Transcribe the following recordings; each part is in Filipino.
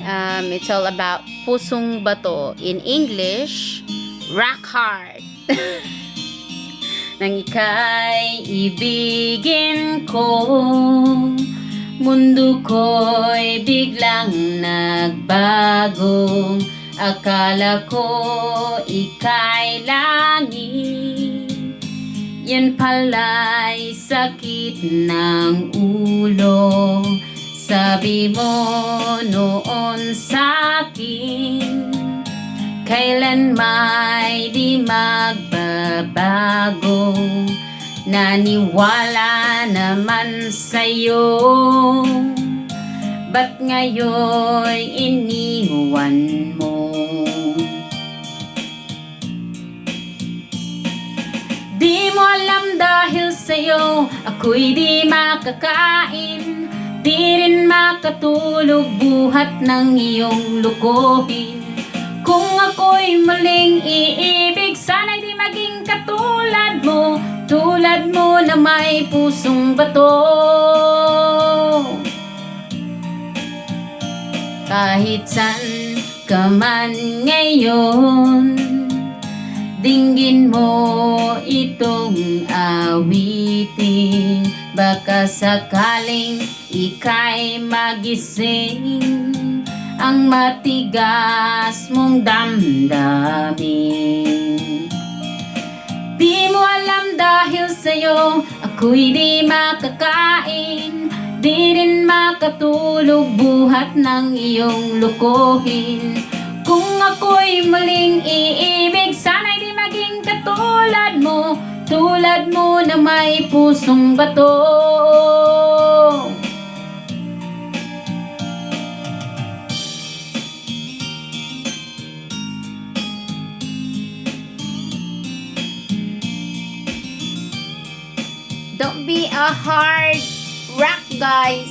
It's all about pusong bato. In English, rock hard. Nang ika'y ibigin ko, mundo ko'y biglang nagbago. Akala ko ika'y langit, yan pala'y sakit ng ulo. Sabi mo noon sa'kin, kailan may di magbabago. Naniwala naman sa'yo, ba't ngayon iniwan mo? Di mo alam dahil sa'yo ako'y di makakain, di rin makatulog buhat ng iyong lukuhin. Kung ako'y muling iibig, sana'y di maging katulad mo, tulad mo na may pusong bato. Kahit saan ka man ngayon, dinggin mo itong awitin. Baka sakaling ika'y magising ang matigas mong damdamin. Di mo alam dahil sa'yo ako'y di makakain, di rin makatulog buhat ng iyong lukuhin. Kung ako'y muling iibig, sana'y di maging katulad mo, tulad mo na may pusong bato. Don't be a hard rock, guys.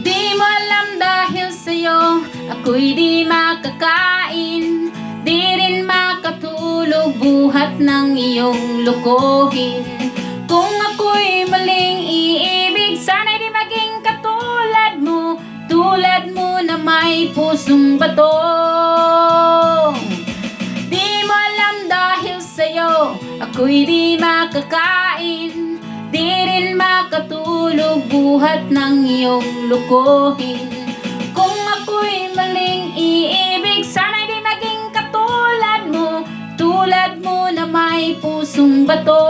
Di mo alam dahil sa'yo ako'y di makakain, di rin makatulog buhat ng iyong lukuhin. Kung ako'y muling iibig, sana'y di maging katulad mo, tulad mo na may pusong bato. Di mo alam dahil sa'yo ako'y di makakain, di rin makatulog buhat ng iyong lukuhin. Kung ako'y muling iibig, sana'y di maging katulad mo, tulad mo na may pusong bato.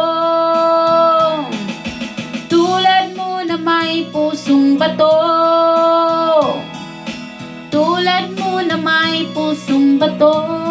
Tulad mo na may pusong bato, tulad mo na may pusong bato.